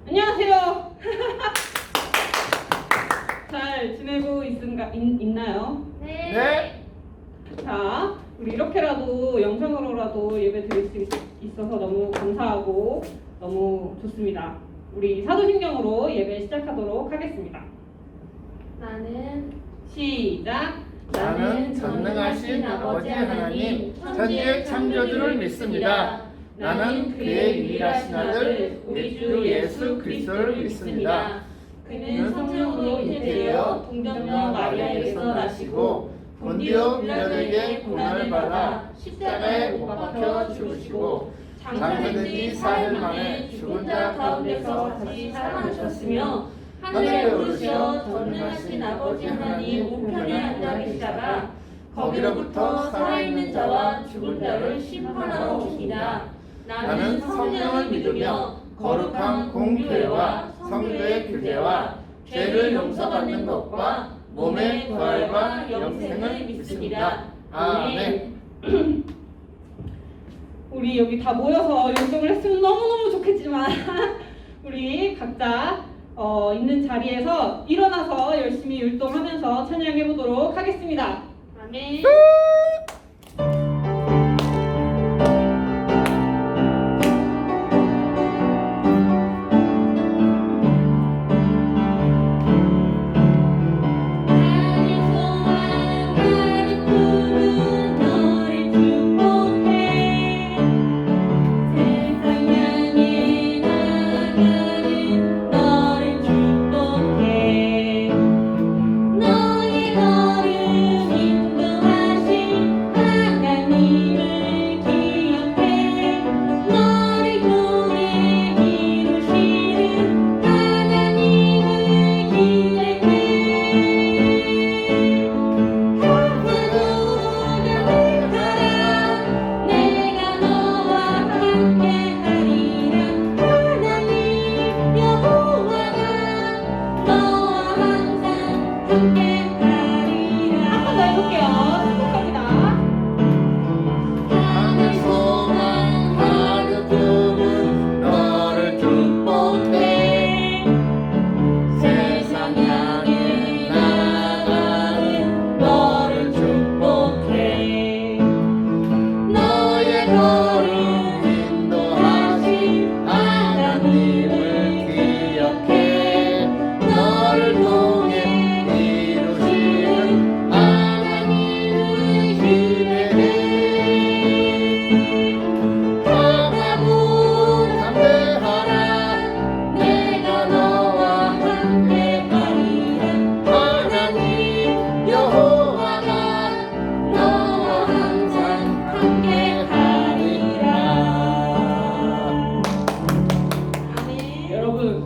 안녕하세요. 잘 지내고 있나요? 네. 자, 우리 이렇게라도 영상으로라도 예배 드릴 수 있어서 너무 감사하고 너무 좋습니다. 우리 사도신경으로 예배 시작하도록 하겠습니다. 시작. 나는 전능하신 아버지 하나님 천지의 창조주를 믿습니다. 나는 그의 유일하신 아들 우리 주 예수 그리스도를 믿습니다. 그는 성령으로 잉태되어 동정녀 마리아에게서 나시고 본디오 빌라도에게 고난을 받아 십자가에 못 박혀 죽으시고 장사된 지 사흘 만에 죽은 자 가운데서 다시 살아나셨으며 하늘에 오르시어 전능하신 아버지 하나님 우편에 앉아 계시다가 거기로부터 살아있는 자와 죽은 자를 심판하러 오시니라. 나는 성령을 믿으며 거룩한 공교회와 성도의 교제와 죄를 용서받는 것과 몸의 부활과 영생을 믿습니다. 아멘. 우리 여기 다 모여서 율동을 했으면 너무너무 좋겠지만 우리 각자 있는 자리에서 일어나서 열심히 율동하면서 찬양해 보도록 하겠습니다. 아멘.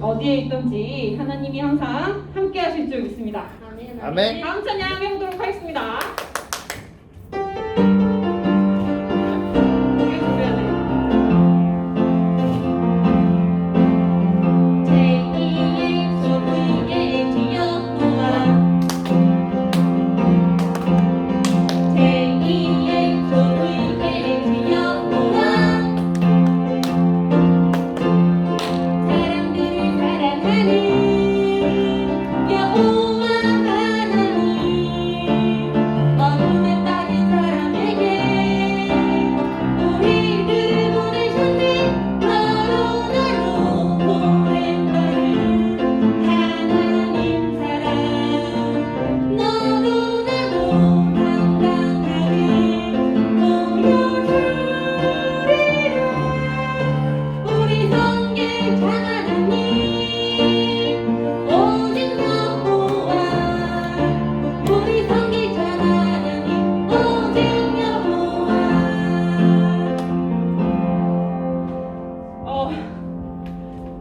어디에 있든지 하나님이 항상 함께 하실 줄 믿습니다. 아멘. 다음 찬양 해보도록 하겠습니다.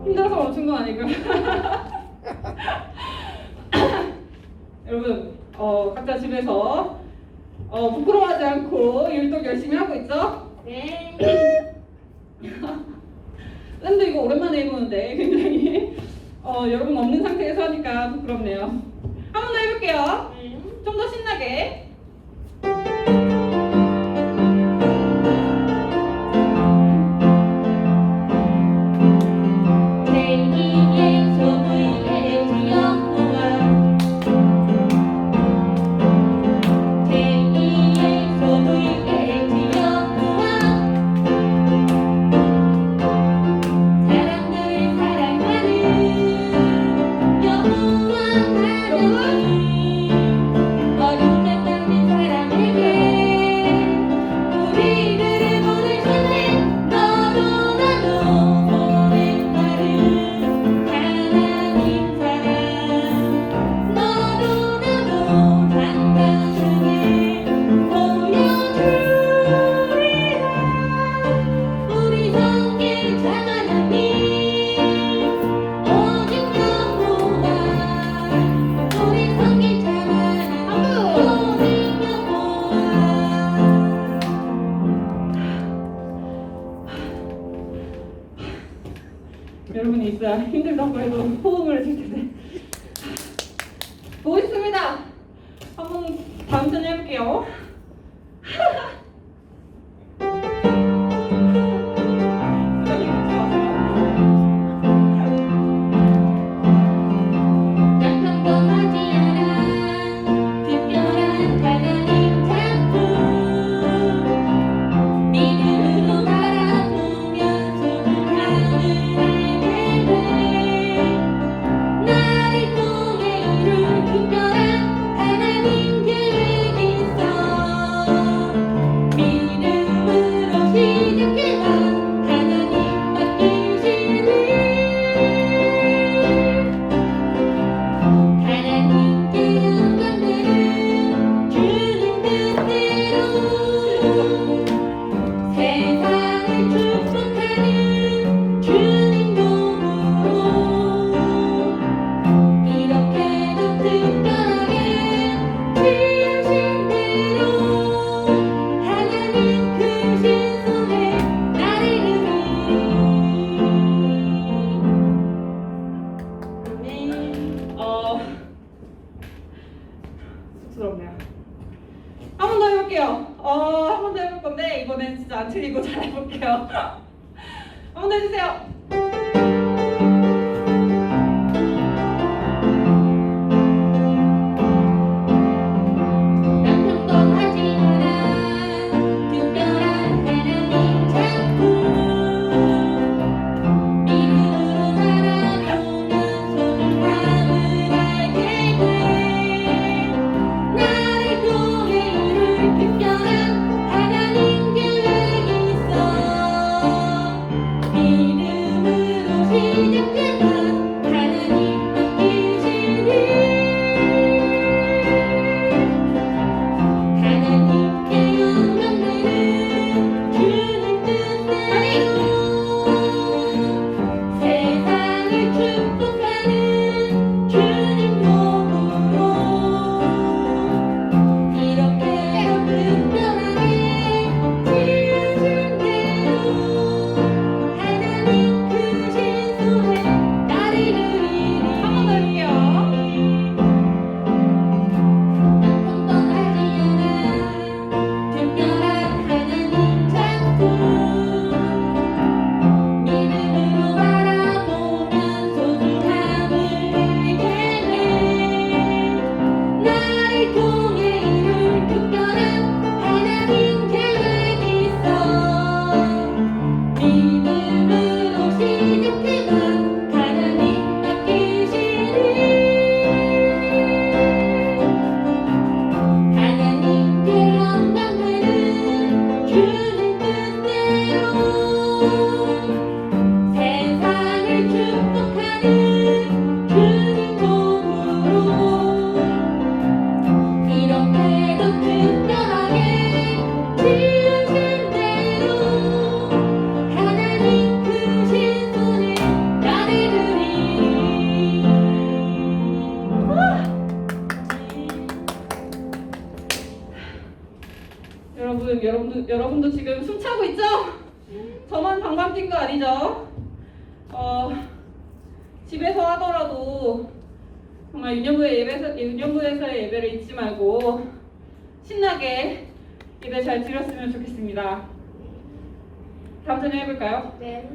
힘들어서 멈춘 건 아니고요. 여러분 각자 집에서 부끄러워하지 않고 율동 열심히 하고 있죠? 네. 랜드 이거 오랜만에 해보는데 굉장히 여러분 없는 상태에서 하니까 부끄럽네요. 한 번 더 해볼게요. 좀 더 신나게. 제2 여러분이 있어야 힘들다고 해도 호응을 해줄 텐데. 보고 있습니다. 한번 다음 편 해볼게요. 쑥스럽네요. 한 번 더 해볼게요. 한 번 더 해볼 건데 이번엔 진짜 안 틀리고 잘 해볼게요. 한 번 더 해주세요. 여러분도 지금 숨차고 있죠? 저만 방방 뛴 거 아니죠? 집에서 하더라도 정말 유년부에서의 예배를 잊지 말고 신나게 예배 잘 드렸으면 좋겠습니다. 다음 전에 해볼까요? 네.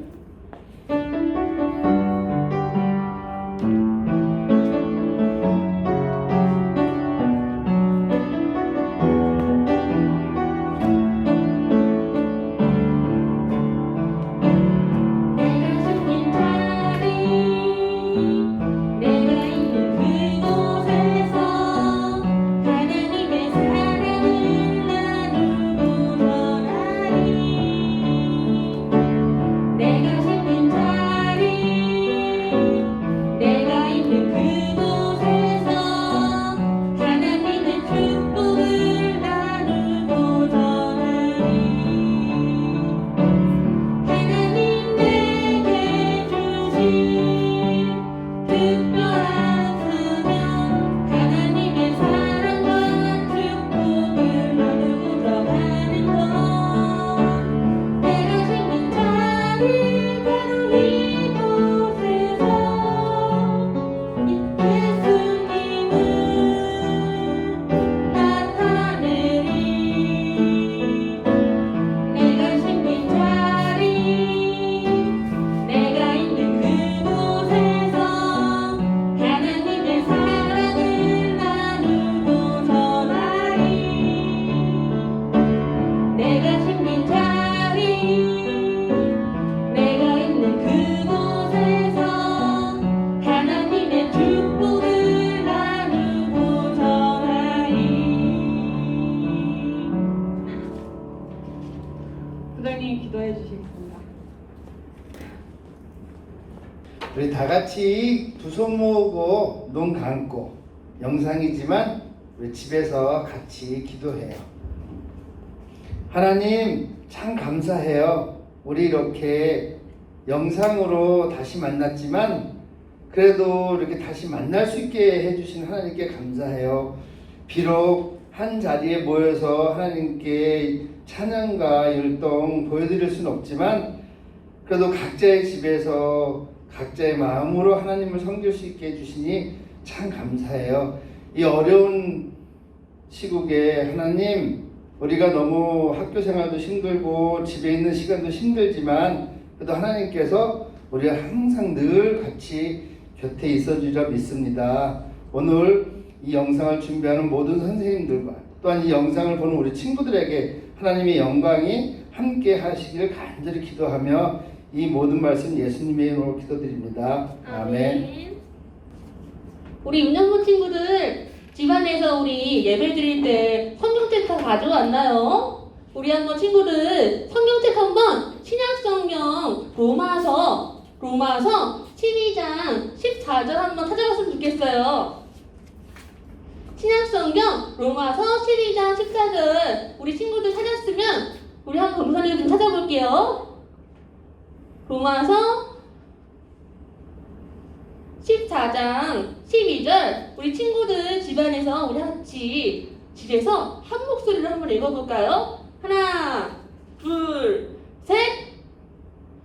우리 다 같이 두 손 모으고 눈 감고 영상이지만 우리 집에서 같이 기도해요. 하나님 참 감사해요. 우리 이렇게 영상으로 다시 만났지만 그래도 이렇게 다시 만날 수 있게 해주신 하나님께 감사해요. 비록 한 자리에 모여서 하나님께 찬양과 율동 보여드릴 수는 없지만 그래도 각자의 집에서 각자의 마음으로 하나님을 섬길 수 있게 해주시니 참 감사해요. 이 어려운 시국에 하나님, 우리가 너무 학교 생활도 힘들고 집에 있는 시간도 힘들지만 그래도 하나님께서 우리가 항상 늘 같이 곁에 있어주리라 믿습니다. 오늘 이 영상을 준비하는 모든 선생님들과 또한 이 영상을 보는 우리 친구들에게 하나님의 영광이 함께 하시기를 간절히 기도하며 이 모든 말씀 예수님의 이름으로 기도드립니다. 아멘. 우리 윤영부 친구들 집안에서 우리 예배 드릴 때 성경책 다 가져왔나요? 우리 한번 친구들 성경책 한번 신약성경 로마서 12장 14절 한번 찾아봤으면 좋겠어요. 신약성경 로마서 12장 14절 우리 친구들 찾았으면 우리 한번 검사를 좀 찾아볼게요. 로마서 14장 12절 우리 친구들 집안에서 우리 같이 집에서 한 목소리로 한번 읽어볼까요? 하나 둘 셋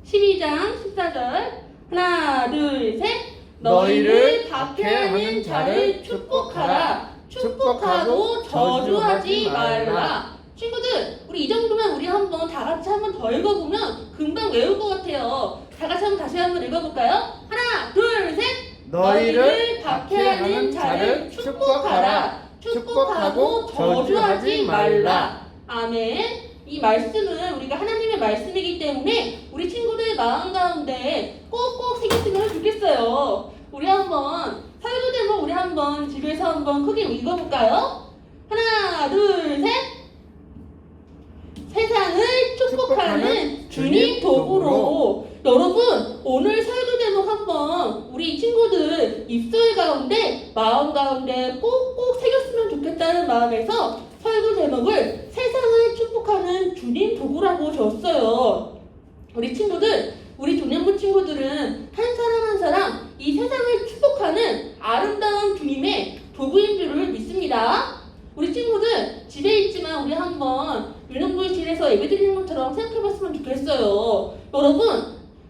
12장 14절 하나 둘 셋 너희를 박해하는 자를 축복하라 축복하고 저주하지 말라. 친구들 우리 이 정도면 우리 한번 다 같이 한번 더 읽어보면 금방 외울 것 같아요. 다 같이 한번 다시 한번 읽어볼까요? 하나 둘 셋 너희를 박해하는 자를 축복하라 축복하고 저주하지 말라. 아멘. 이 말씀은 우리가 하나님의 말씀이기 때문에 우리 친구들 마음 가운데 꼭꼭 새겼으면 좋겠어요. 우리 한번 설교 제목 우리 한번 집에서 한번 크게 읽어볼까요? 하나 둘 셋 세상을 축복하는 주님 도구로. 여러분 오늘 설교 제목 한번 우리 친구들 입술 가운데 마음 가운데 꼭꼭 새겼으면 좋겠다는 마음에서 설교 제목을 세상을 축복하는 주님 도구라고 줬어요. 우리 친구들 우리 종년부 친구들은 한 사람 한 사람 이 세상을 축복하는 아름다운 주님의 도구인 줄을 믿습니다. 우리 친구들 집에 있지만 우리 한번 유년부실에서 예배드리는 것처럼 생각해봤으면 좋겠어요. 여러분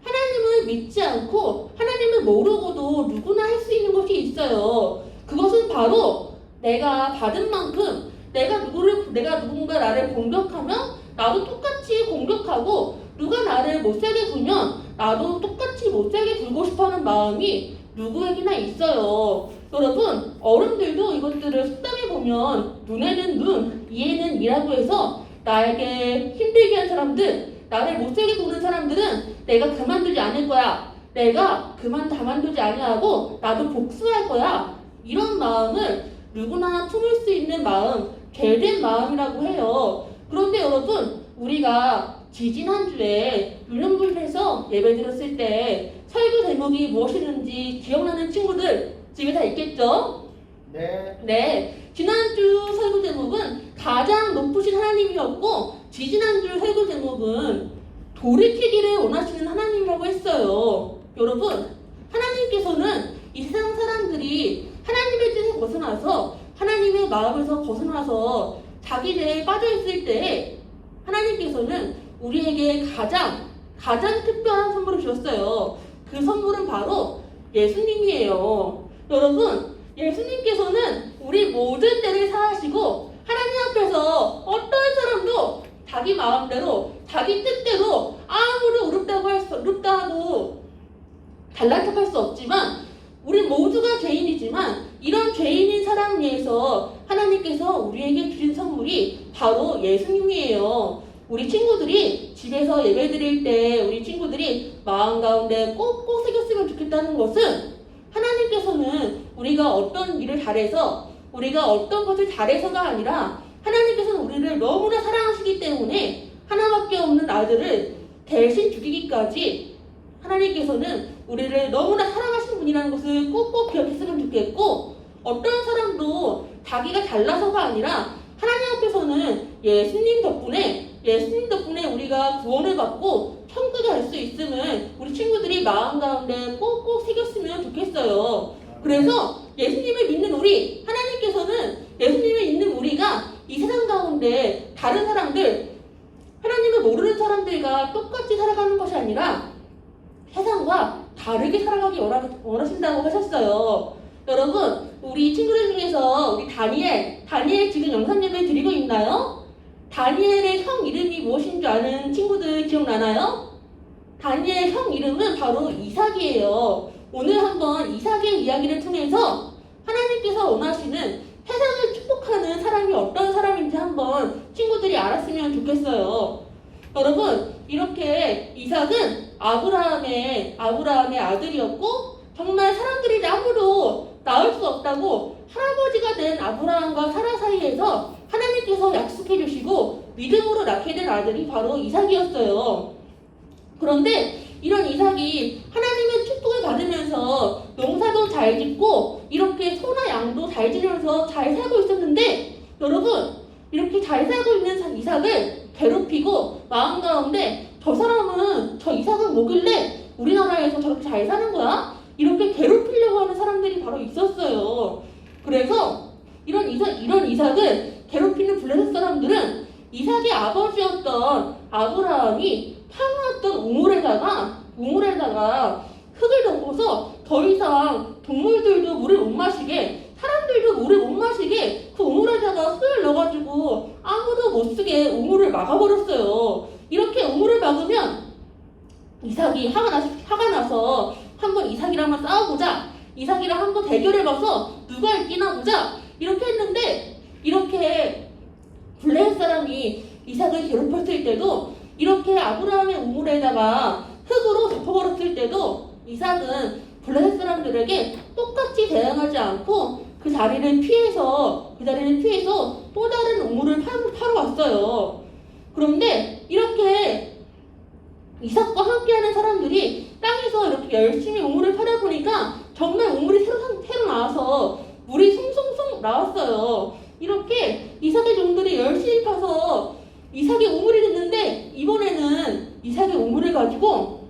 하나님을 믿지 않고 하나님을 모르고도 누구나 할 수 있는 것이 있어요. 그것은 바로 내가 받은 만큼 내가 누군가 나를 공격하면 나도 똑같이 공격하고 누가 나를 못살게 굴면 나도 똑같이 못살게 굴고 싶어하는 마음이 누구에게나 있어요. 여러분 어른들도 이것들을 숙담해보면 눈에는 눈, 이에는 이라고 해서 나에게 힘들게 한 사람들, 나를 못살게 구는 사람들은 내가 가만두지 않을 거야. 내가 가만두지 아니하고 나도 복수할 거야. 이런 마음을 누구나 품을 수 있는 마음, 죄된 마음이라고 해요. 그런데 여러분 우리가 지지난주에 유년부에서 예배 드렸을 때 설교 제목이 무엇이었는지 기억나는 친구들 집에 다 있겠죠? 네. 지난주 설교 제목은 가장 높으신 하나님이었고 지지난주 설교 제목은 돌이키기를 원하시는 하나님이라고 했어요. 여러분 하나님께서는 이 세상 사람들이 하나님의 뜻에 벗어나서 하나님의 마음에서 벗어나서 자기 죄에 빠져있을 때 하나님께서는 우리에게 가장 특별한 선물을 주셨어요. 그 선물은 바로 예수님이에요. 여러분 예수님께서는 우리 모든 죄를 사하시고 하나님 앞에서 어떤 사람도 자기 마음대로 자기 뜻대로 아무리 어렵다 하고 잘난 척할 수 없지만 우리 모두가 죄인이지만 이런 죄인인 사람 위해서 하나님께서 우리에게 주신 선물이 바로 예수님이에요. 우리 친구들이 집에서 예배 드릴 때 우리 친구들이 마음 가운데 꼭꼭 새겼으면 좋겠다는 것은 하나님께서는 우리가 어떤 일을 잘해서 우리가 어떤 것을 잘해서가 아니라 하나님께서는 우리를 너무나 사랑하시기 때문에 하나밖에 없는 아들을 대신 죽이기까지 하나님께서는 우리를 너무나 사랑하신 분이라는 것을 꼭꼭 기억했으면 좋겠고, 어떤 사람도 자기가 잘나서가 아니라 하나님 앞에서는 예수님 덕분에 우리가 구원을 받고 천국에 갈 수 있음을 우리 친구들이 마음 가운데 꼭꼭 새겼으면 좋겠어요. 그래서 예수님을 믿는 우리, 하나님께서는 예수님을 믿는 우리가 이 세상 가운데 다른 사람들, 하나님을 모르는 사람들과 똑같이 살아가는 것이 아니라 세상과 다르게 살아가기 원하신다고 하셨어요. 여러분, 우리 친구들 중에서 우리 다니엘 지금 영상 예배 드리고 있나요? 다니엘의 형 이름이 무엇인 줄 아는 친구들 기억나나요? 다니엘 형 이름은 바로 이삭이에요. 오늘 한번 이삭의 이야기를 통해서 하나님께서 원하시는 세상을 축복하는 사람이 어떤 사람인지 한번 친구들이 알았으면 좋겠어요. 여러분, 이렇게 이삭은 아브라함의 아들이었고, 정말 사람들이 아무도 낳을 수 없다고 할아버지가 된 아브라함과 사라 사이에서 하나님께서 약속해 주시고 믿음으로 낳게 된 아들이 바로 이삭이었어요. 그런데 이런 이삭이 하나님의 축복을 받으면서 농사도 잘 짓고 이렇게 소나 양도 잘 지내면서 잘 살고 있었는데, 여러분, 이렇게 잘 살고 있는 이삭을 괴롭히고 마음 가운데 저 이삭은 뭐길래 우리나라에서 저렇게 잘 사는 거야? 이렇게 괴롭히려고 하는 사람들이 바로 있었어요. 그래서 이런 이삭을 괴롭히는 블레셋 사람들은 이삭의 아버지였던 아브라함이 파놓았던 우물에다가 흙을 덮어서 더 이상 동물들도 물을 못 마시게, 사람들도 물을 못 마시게 그 우물에다가 흙을 넣어가지고 아무도 못 쓰게 우물을 막아버렸어요. 이렇게 우물을 막으면 이삭이 화가 나서 한번 이삭이랑 한번 싸워보자, 이삭이랑 한번 대결해봐서 누가 이기나 보자, 이렇게 했는데, 이렇게 블레셋 사람이 이삭을 괴롭혔을 때도, 이렇게 아브라함의 우물에다가 흙으로 덮어버렸을 때도 이삭은 블레셋 사람들에게 똑같이 대응하지 않고 그 자리를 피해서 또 다른 우물을 파러 왔어요. 그런데 이렇게 이삭과 함께하는 사람들이 땅에서 이렇게 열심히 우물을 파다 보니까 정말 우물이 새로 나와서 물이 숭숭숭 나왔어요. 이렇게 이삭의 종들이 열심히 파서 이삭의 우물이 됐는데, 이번에는 이삭의 우물을 가지고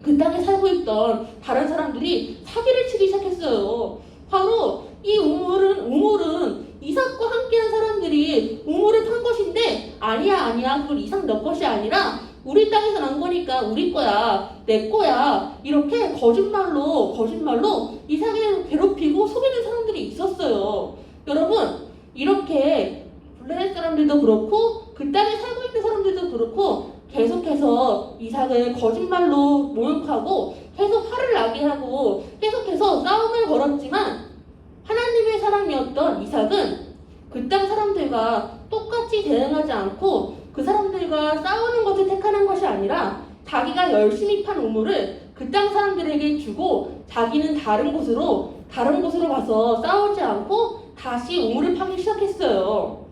그 땅에 살고 있던 다른 사람들이 사기를 치기 시작했어요. 바로 이 우물은 이삭과 함께한 사람들이 우물을 판 것인데, 아니야, 그건 이삭 너 것이 아니라 우리 땅에서 난 거니까 우리 거야, 내 거야, 이렇게 거짓말로 이삭을 괴롭히고 속이는 사람들이 있었어요. 여러분, 이렇게 블레셋 사람들도 그렇고 그 땅에 살고 있는 사람들도 그렇고 계속해서 이삭을 거짓말로 모욕하고 계속 화를 나게 하고 계속해서 싸움을 걸었지만, 하나님의 사람이었던 이삭은 그 땅 사람들과 똑같이 대응하지 않고 그 사람들과 싸우는 것을 택하는 것이 아니라 자기가 열심히 판 우물을 그 땅 사람들에게 주고 자기는 다른 곳으로 가서 싸우지 않고 다시 우물을 파기 시작했어요.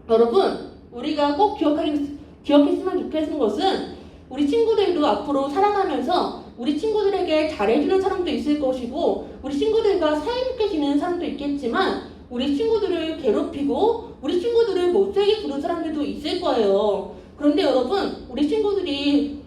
여러분, 우리가 꼭 기억했으면 좋겠는 것은, 우리 친구들도 앞으로 살아가면서 우리 친구들에게 잘해주는 사람도 있을 것이고 우리 친구들과 사이좋게 지내는 사람도 있겠지만, 우리 친구들을 괴롭히고 우리 친구들을 못되게 구는 사람들도 있을 거예요. 그런데 여러분, 우리 친구들이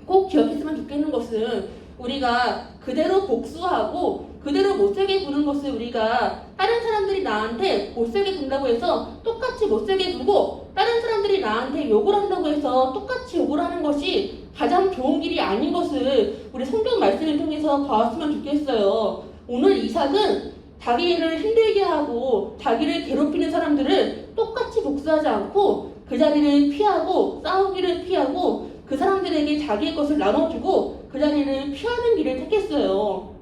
꼭 기억했으면 좋겠는 것은, 우리가 그대로 복수하고 그대로 못되게 구는 것을, 우리가 다른 사람들이 나한테 못되게 군다고 해서 똑같이 못되게 구고 다른 사람들이 나한테 욕을 한다고 해서 똑같이 욕을 하는 것이 가장 좋은 길이 아닌 것을 우리 성경 말씀을 통해서 봐왔으면 좋겠어요. 오늘 이삭은 자기를 힘들게 하고 자기를 괴롭히는 사람들을 똑같이 복수하지 않고 그 자리를 피하고 싸우기를 피하고 그 사람들에게 자기의 것을 나눠주고 그 자리를 피하는 길을 택했어요.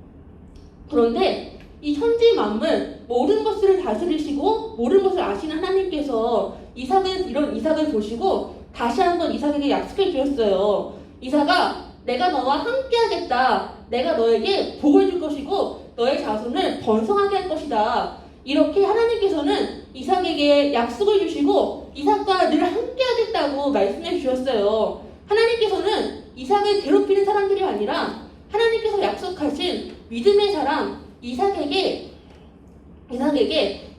그런데 이 천지 만물 모든 것을 다스리시고 모든 것을 아시는 하나님께서 이런 이삭을 보시고 다시 한번 이삭에게 약속해 주셨어요. 이삭아, 내가 너와 함께 하겠다. 내가 너에게 복을 줄 것이고 너의 자손을 번성하게 할 것이다. 이렇게 하나님께서는 이삭에게 약속을 주시고 이삭과 늘 함께 하겠다고 말씀해 주셨어요. 하나님께서는 이삭을 괴롭히는 사람들이 아니라 하나님께서 약속하신 믿음의 사람 이삭에게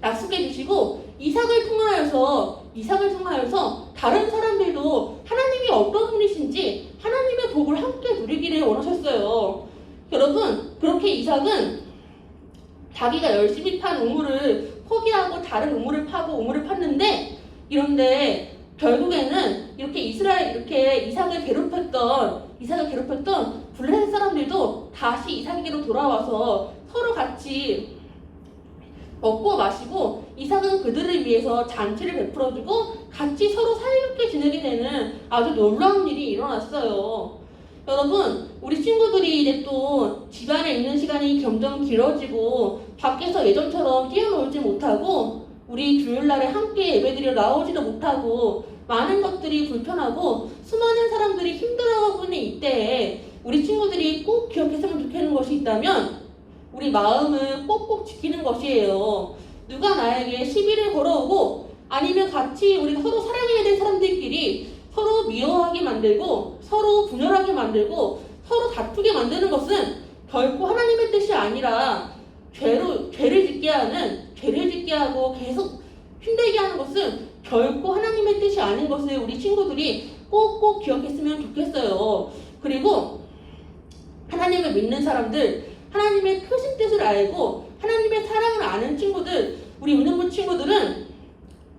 약속해 주시고 이삭을 통하여서 다른 사람들도 하나님이 어떤 분이신지 하나님의 복을 함께 누리기를 원하셨어요. 여러분, 그렇게 이삭은 자기가 열심히 판 우물을 포기하고 다른 우물을 파고 우물을 팠는데, 이런데 결국에는 이렇게 이삭을 괴롭혔던 블레셋 사람들도 다시 이삭에게로 돌아와서 서로 같이 먹고 마시고 이삭은 그들을 위해서 잔치를 베풀어주고 같이 서로 사이좋게 지내게 되는 아주 놀라운 일이 일어났어요. 여러분, 우리 친구들이 이제 또 집안에 있는 시간이 점점 길어지고 밖에서 예전처럼 뛰어놀지 못하고 우리 주일날에 함께 예배드리러 나오지도 못하고 많은 것들이 불편하고 수많은 사람들이 힘들어하고 있는 이때에 우리 친구들이 꼭 기억했으면 좋겠는 것이 있다면 우리 마음을 꼭꼭 지키는 것이에요. 누가 나에게 시비를 걸어오고 아니면 같이 우리가 서로 사랑해야 될 사람들끼리 서로 미워하게 만들고 서로 분열하게 만들고 서로 다투게 만드는 것은 결코 하나님의 뜻이 아니라 죄를 짓게 하고 계속 힘들게 하는 것은 결코 하나님의 뜻이 아닌 것을 우리 친구들이 꼭꼭 기억했으면 좋겠어요. 그리고 하나님을 믿는 사람들, 하나님의 크신 뜻을 알고 하나님의 사랑을 아는 친구들, 우리 은은부 친구들은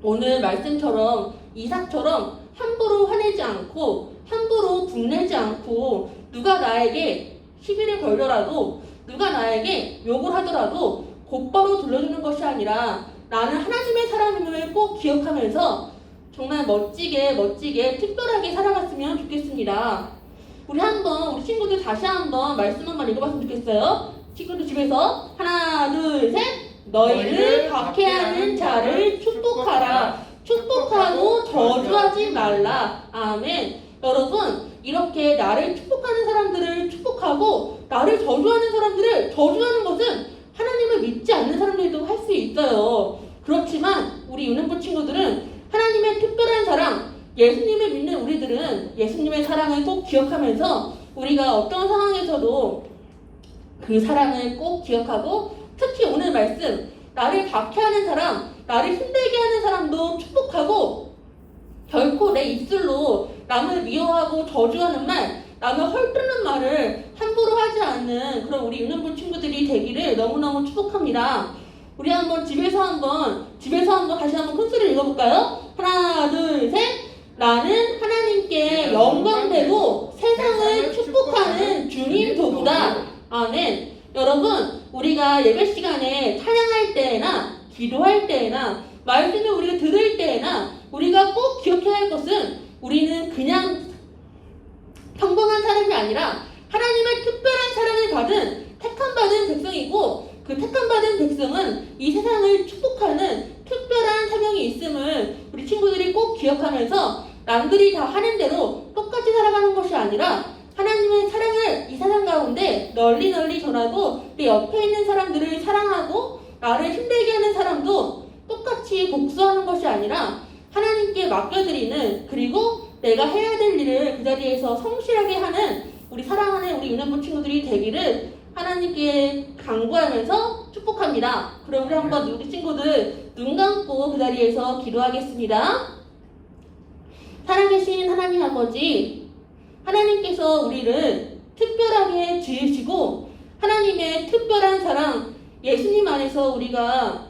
오늘 말씀처럼 이삭처럼 함부로 화내지 않고 함부로 분내지 않고 누가 나에게 시비를 걸더라도 누가 나에게 욕을 하더라도 곧바로 돌려주는 것이 아니라 나는 하나님의 사람임을 꼭 기억하면서 정말 멋지게 특별하게 살아갔으면 좋겠습니다. 우리 친구들 다시 한번 말씀 한번 읽어봤으면 좋겠어요. 친구들 집에서 하나 둘 셋. 너희를 박해하는 자를 축복하라. 축복하고 저주하지 말라. 아멘. 여러분, 이렇게 나를 축복하는 사람들을 축복하고 나를 저주하는 사람들을 저주하는 것은 하나님을 믿지 않는 사람들도 할 수 있어요. 그렇지만 우리 유년부 친구들은 하나님의 특별한 사랑, 예수님을 믿는 우리들은 예수님의 사랑을 꼭 기억하면서 우리가 어떤 상황에서도 그 사랑을 꼭 기억하고 특히 오늘 말씀 나를 박해하는 사람, 나를 힘들게 하는 사람도 축복하고 결코 내 입술로 남을 미워하고 저주하는 말, 남을 헐뜯는 말을 함부로 하지 않는 그런 우리 유년부 친구들이 되기를 너무너무 축복합니다. 우리 집에서 한번 다시 한번 큰 소리를 읽어볼까요? 하나 둘 셋. 나는 하나님께 영광되고 세상을 축복하는 주님 도구다. 아멘. 여러분, 우리가 예배 시간에 찬양할 때나 기도할 때나 말씀을 우리가 들을 때나 우리가 꼭 기억해야 할 것은 우리는 그냥 평범한 사람이 아니라 하나님의 특별한 사랑을 받은 택함받은 백성이고 그 택함받은 백성은 이 세상을 축복하는 특별한 사명이 있음을 우리 친구들이 꼭 기억하면서 남들이 다 하는 대로 똑같이 살아가는 것이 아니라 하나님의 사랑을 이 세상 가운데 널리 전하고 내 옆에 있는 사람들을 사랑하고 나를 힘들게 하는 사람도 똑같이 복수하는 것이 아니라 하나님께 맡겨드리는, 그리고 내가 해야 될 일을 그 자리에서 성실하게 하는 우리 사랑하는 우리 유년부 친구들이 되기를 하나님께 간구하면서 축복합니다. 그럼 우리 한번 우리 친구들 눈 감고 그 자리에서 기도하겠습니다. 살아계신 하나님 아버지, 하나님께서 우리를 특별하게 지으시고 하나님의 특별한 사랑, 예수님 안에서 우리가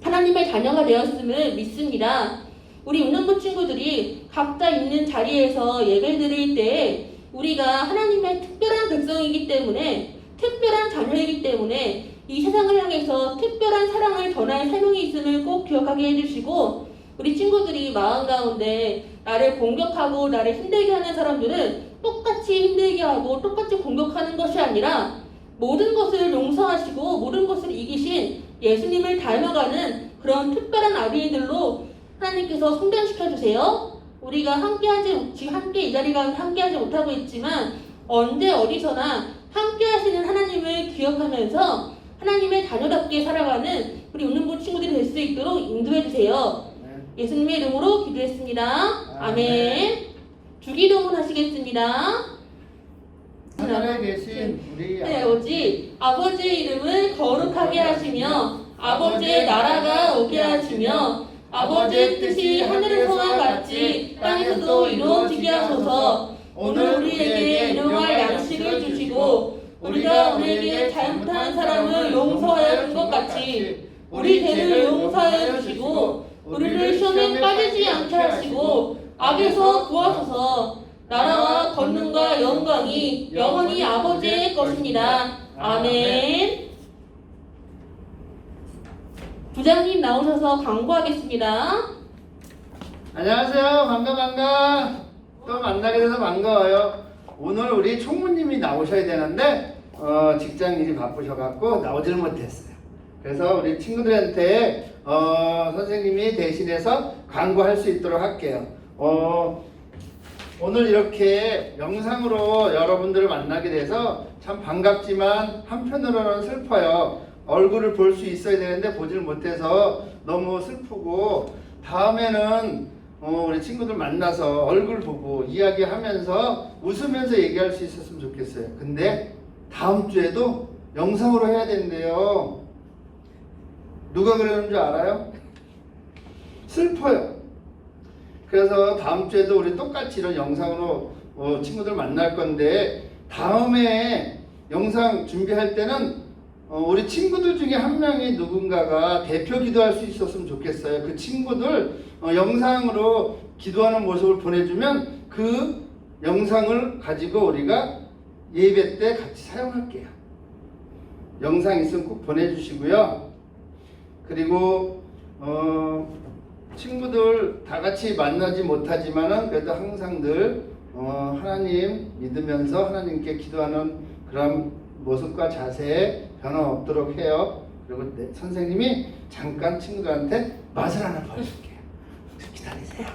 하나님의 자녀가 되었음을 믿습니다. 우리 유년부 친구들이 각자 있는 자리에서 예배 드릴 때 우리가 하나님의 특별한 백성이기 때문에, 특별한 자녀이기 때문에 이 세상을 향해서 특별한 사랑을 전할 사명이 있음을 꼭 기억하게 해주시고, 우리 친구들이 마음 가운데 나를 공격하고 나를 힘들게 하는 사람들은 똑같이 힘들게 하고 똑같이 공격하는 것이 아니라 모든 것을 용서하시고 모든 것을 이기신 예수님을 닮아가는 그런 특별한 아들들로 하나님께서 성장시켜 주세요. 우리가 지금 함께 이 자리가 함께하지 못하고 있지만 언제 어디서나 함께하시는 하나님을 기억하면서 하나님의 자녀답게 살아가는 우리 유년부 친구들이 될 수 있도록 인도해 주세요. 예수님의 이름으로 기도했습니다. 아멘. 주기도문 하시겠습니다. 하늘에 계신 우리 아버지, 아버지의 이름을 거룩하게 하시며 아버지의 나라가 오게 하시며 아버지의 뜻이 하늘에서와 같이 땅에서도 이루어지게 하소서. 오늘 우리에게 일용할 양식을 주시고 우리가 우리에게 잘못한 사람을 용서하여 준 것 같이 우리 죄를 용서하여 주시고 우리를 시험에 빠지지 않게 하시고 악에서 구하소서. 나라와 권능과 영광이 영원히 아버지의 것입니다. 아멘. 부장님 나오셔서 광고하겠습니다. 안녕하세요. 반가. 또 만나게 돼서 반가워요. 오늘 우리 총무님이 나오셔야 되는데 직장 일이 바쁘셔갖고 나오지는 못했어요. 그래서 우리 친구들한테 선생님이 대신해서 광고할 수 있도록 할게요. 오늘 이렇게 영상으로 여러분들을 만나게 돼서 참 반갑지만 한편으로는 슬퍼요. 얼굴을 볼 수 있어야 되는데 보지를 못해서 너무 슬프고, 다음에는 우리 친구들 만나서 얼굴 보고 이야기하면서 웃으면서 얘기할 수 있었으면 좋겠어요. 근데 다음 주에도 영상으로 해야 된대요. 누가 그러는 줄 알아요? 슬퍼요. 그래서 다음 주에도 우리 똑같이 이런 영상으로 친구들 만날 건데, 다음에 영상 준비할 때는 우리 친구들 중에 한 명이 누군가가 대표 기도할 수 있었으면 좋겠어요. 그 친구들 영상으로 기도하는 모습을 보내주면 그 영상을 가지고 우리가 예배 때 같이 사용할게요. 영상 있으면 꼭 보내주시고요. 그리고 친구들 다 같이 만나지 못하지만은 그래도 항상 늘 하나님 믿으면서 하나님께 기도하는 그런 모습과 자세에 변함없도록 해요. 그리고 선생님이 잠깐 친구들한테 맛을 하나 보여줄게요. 기다리세요.